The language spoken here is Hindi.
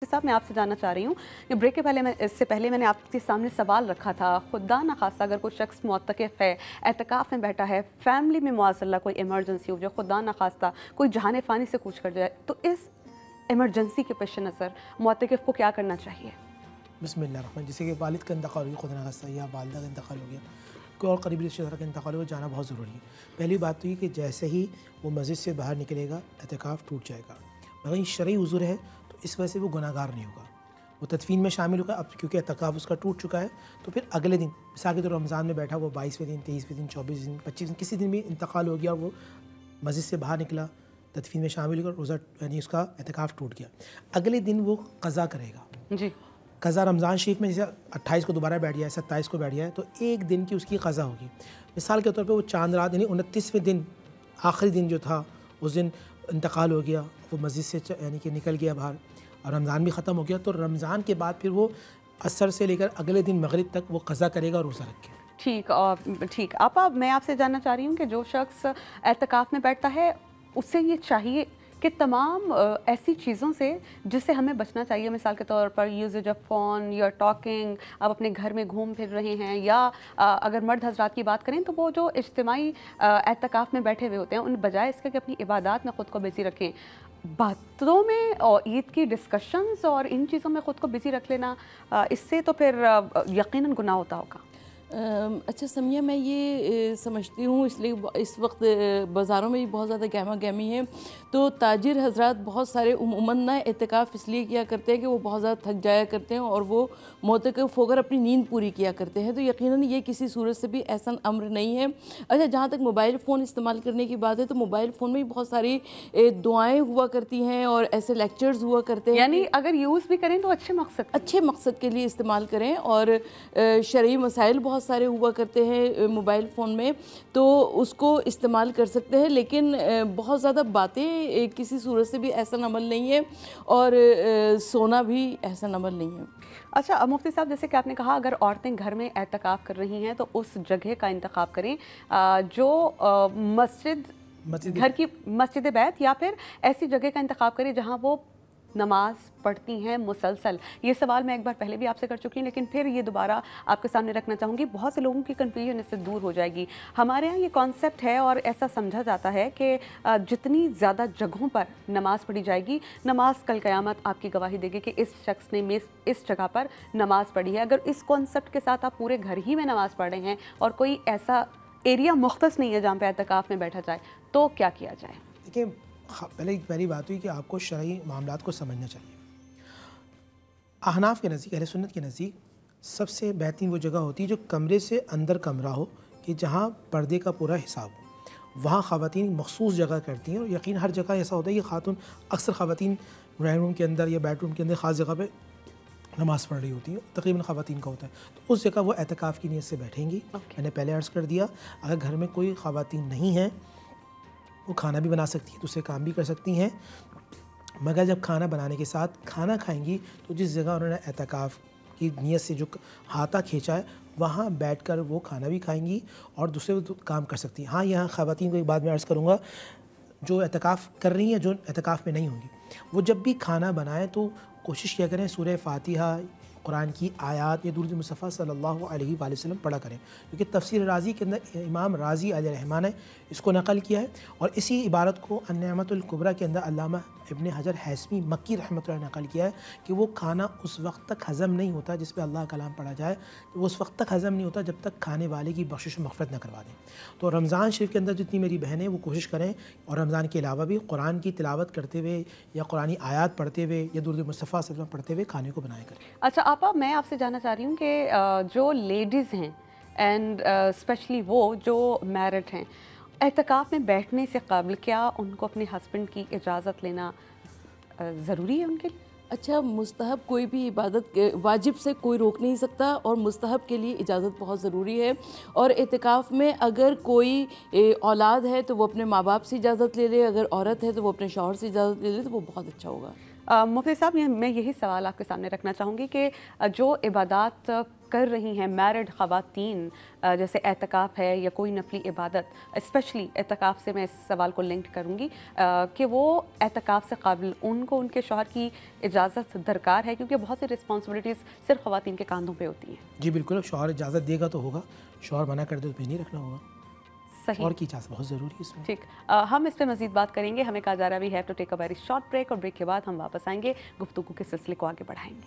साहब मैं आपसे जानना चाह रही हूँ कि ब्रेक के पहले इससे पहले मैंने आपके सामने सवाल रखा था, खुदा न खास्ता अगर कोई शख्स मुअत्तकिफ़ है, एतकाफ़ में बैठा है, फैमिली में मुआज़ल्ला कोई इमरजेंसी हो जाए, खुदा न खास्ता कोई जहान फ़ानी से कूच कर जाए, तो इस इमरजेंसी के पेश नज़र मुअत्तकिफ़ को क्या करना चाहिए? बिस्मिल्लाह, जैसे कि वालिद का इंतकाल हो गया, खुदा न खास्ता, या वालिदा का इंतकाल हो गया, कोई और करीबी रिश्तेदार का इंतकाल हो गया, जाना बहुत ज़रूरी है। पहली बात तो ये कि जैसे ही वो मस्जिद से बाहर निकलेगा एतकाफ़ टूट जाएगा। मगर ये शरई उज़्र है तो इस वजह से वो गुनाहगार नहीं होगा, वो तदफीन में शामिल होगा। अब क्योंकि एतकाफ़ उसका टूट चुका है तो फिर अगले दिन, मिसाल के तौर रमज़ान में बैठा, वो 22वें दिन, 23वें दिन, 24 दिन, 25 दिन, किसी दिन भी इंतकाल हो गया और वो मस्जिद से बाहर निकला, तदफीन में शामिल होगा, रोज़ा यानी उसका एतकाफ़ टूट गया। अगले दिन वो क़ज़ा करेगा जी। क़ज़ा रमज़ान शरीफ में जैसे 28 को दोबारा बैठ गया है, 27 को बैठ गया है, तो एक दिन की उसकी क़ज़ा होगी। मिसाल के तौर पे वो चांद रात यानी 29वें दिन, आखिरी दिन जो था, उस दिन इंतकाल हो गया, वो मस्जिद से यानी कि निकल गया बाहर और रमज़ान भी ख़त्म हो गया, तो रमज़ान के बाद फिर वो असर से लेकर अगले दिन मगरिब तक वो क़ज़ा करेगा और रोज़ा रखेगा। ठीक, और ठीक आपा, मैं आपसे जानना चाह रही हूँ कि जो शख्स एतकाफ़ में बैठता है उससे ये चाहिए कि तमाम ऐसी चीज़ों से जिससे हमें बचना चाहिए, मिसाल के तौर पर यूज़ेज ऑफ फ़ोन या टॉकिंग, आप अपने घर में घूम फिर रहे हैं, या अगर मर्द हज़रात की बात करें तो वो जो इज्तिमाई एतकाफ़ में बैठे हुए होते हैं, उन बजाय इसके कि अपनी इबादत में ख़ुद को बिज़ी रखें, बातों में और ईद की डिस्कशंस और इन चीज़ों में ख़ुद को बिज़ी रख लेना, इससे तो फिर यकीनन गुनाह होता होगा। अच्छा समिया, मैं ये समझती हूँ, इसलिए इस वक्त बाज़ारों में भी बहुत ज़्यादा गहमा गहमी है, तो ताजिर हजरात बहुत सारे उमूमन ना एतकाफ़ इसलिए किया करते हैं कि वो बहुत ज़्यादा थक जाया करते हैं और वो मुअत्तकिफ़ होकर अपनी नींद पूरी किया करते हैं, तो यकीनन ये किसी सूरत से भी ऐसा अम्र नहीं है। अच्छा, जहाँ तक मोबाइल फ़ोन इस्तेमाल करने की बात है, तो मोबाइल फ़ोन में भी बहुत सारी दुआएँ हुआ करती हैं और ऐसे लेक्चर्स हुआ करते हैं, यानी अगर यूज़ भी करें तो अच्छे मकसद के लिए इस्तेमाल करें, और शरई मसाइल बहुत सारे हुआ करते हैं मोबाइल फ़ोन में, तो उसको इस्तेमाल कर सकते हैं, लेकिन बहुत ज़्यादा बातें किसी सूरत से भी ऐसा अमल नहीं है और सोना भी ऐसा अमल नहीं है। अच्छा मुफ्ती साहब, जैसे कि आपने कहा अगर औरतें घर में एतकाफ़ कर रही हैं तो उस जगह का इंतखाब करें जो घर की मस्जिद बैत, या फिर ऐसी जगह का इंतखाब करें जहाँ वो नमाज पढ़ती हैं मुसलसल। ये सवाल मैं एक बार पहले भी आपसे कर चुकी हूँ, लेकिन फिर ये दोबारा आपके सामने रखना चाहूँगी, बहुत से लोगों की कन्फ्यूजन इससे दूर हो जाएगी। हमारे यहाँ ये कॉन्सेप्ट है और ऐसा समझा जाता है कि जितनी ज़्यादा जगहों पर नमाज़ पढ़ी जाएगी, नमाज कल क़यामत आपकी गवाही देगी कि इस शख्स ने इस जगह पर नमाज़ पढ़ी है। अगर इस कॉन्सेप्ट के साथ आप पूरे घर ही में नमाज़ पढ़ रहे हैं और कोई ऐसा एरिया मुख्तस नहीं है जहाँ पर एतकाफ़ में बैठा जाए, तो क्या किया जाए? देखिए, पहली बात हुई कि आपको शरई मामलात को समझना चाहिए। अहनाफ के नज़दीक, अहले सुन्नत के नज़दीक सबसे बेहतरीन वो जगह होती है जो कमरे से अंदर कमरा हो, कि जहाँ पर्दे का पूरा हिसाब हो, वहाँ ख़वातीन मखसूस जगह करती हैं। और यकीन हर जगह ऐसा होता है कि खातून, अक्सर ख़वातीन ड्राइंग रूम के अंदर या बेडरूम के अंदर ख़ास जगह पे नमाज़ पढ़ रही होती हैं, तकरीबन ख़वातीन का होता है, तो उस जगह वो एतकाफ़ की नीयत से बैठेंगी। मैंने पहले अर्ज़ कर दिया, अगर घर में कोई ख़वातीन नहीं है, वो खाना भी बना सकती हैं, दूसरे काम भी कर सकती हैं, मगर जब खाना बनाने के साथ खाना खाएंगी तो जिस जगह उन्होंने एतकाफ़ की नीयत से जो हाथा खींचा है, वहाँ बैठकर वो खाना भी खाएंगी और दूसरे काम कर सकती हैं। हाँ, यहाँ ख़वातीन को एक बात मैं अर्ज़ करूँगा, जो एतकाफ़ कर रही हैं, जो एतकाफ़ में नहीं होंगी, वो जब भी खाना बनाएं तो कोशिश किया करें सूरह फ़ातिहा, कुरान की आयात या दुरूद मुस्तफ़ा सल्लल्लाहु अलैहि वसल्लम पढ़ा करें, क्योंकि तफसीर राज़ी के अंदर इमाम राज़ी अलैहिर्रहमान ने इसको नकल किया है, और इसी इबारत को अन्निअमतुल कुबरा के अंदर अल्लामा इब्न हजर हैसमी मक्की रहमतुल्लाह ने नकल किया है कि वो खाना उस वक्त तक हज़म नहीं होता जिस पर अल्लाह कलाम पढ़ा जाए, तो वो उस वक्त तक हज़म नहीं होता जब तक खाने वाले की बख्शिश मग़फ़िरत न करवा दें। तो रमज़ान शरीफ के अंदर जितनी मेरी बहनें वो कोशिश करें, और रमज़ान के अलावा भी कुरान की तिलावत करते हुए या कुरानी आयात पढ़ते हुए या दुरूद मुस्तफ़ा सल्लल्लाहु अलैहि वसल्लम पढ़ते हुए खाने को बनाया करें। अच्छा आपा, मैं आपसे जानना चाह रही हूँ कि जो लेडीज़ हैं एंड स्पेशली वो जो मैरिड हैं, एतकाफ़ में बैठने से क़ब्ल क्या उनको अपने हस्बैंड की इजाज़त लेना ज़रूरी है उनके लिए? अच्छा, मुस्तहब कोई भी इबादत वाजिब से कोई रोक नहीं सकता, और मुस्तहब के लिए इजाज़त बहुत ज़रूरी है। और एतिकाफ़ में अगर कोई औलाद है तो वो अपने माँ बाप से इजाज़त ले ले, अगर औरत है तो वो अपने शौहर से इजाज़त ले ले, तो वो बहुत अच्छा होगा। मुफ्ती साहब, मैं यही सवाल आपके सामने रखना चाहूँगी कि जो इबादत कर रही हैं मैरिड ख़वातीन, जैसे एतकाफ़ है या कोई नफली इबादत, स्पेशली एतकाफ़ से मैं इस सवाल को लिंक करूँगी कि वो एतकाफ़ से काबिल, उनको उनके शौहर की इजाज़त दरकार है, क्योंकि बहुत सी रिस्पॉन्सिबिलिटीज़ सिर्फ ख़वातीन के कांधों पे होती हैं। जी बिल्कुल, शौहर इजाज़त देगा तो होगा, शौहर मना कर दे तो फिर नहीं रखना होगा। सही। और की इजाज़त बहुत ज़रूरी है इसमें। ठीक, हम इस पे मज़ीद बात करेंगे। हमें कहा जा रहा है we have to take a very short break, और ब्रेक के बाद हम वापस आएंगे, गुफ्तगू के सिलसिले को आगे बढ़ाएंगे।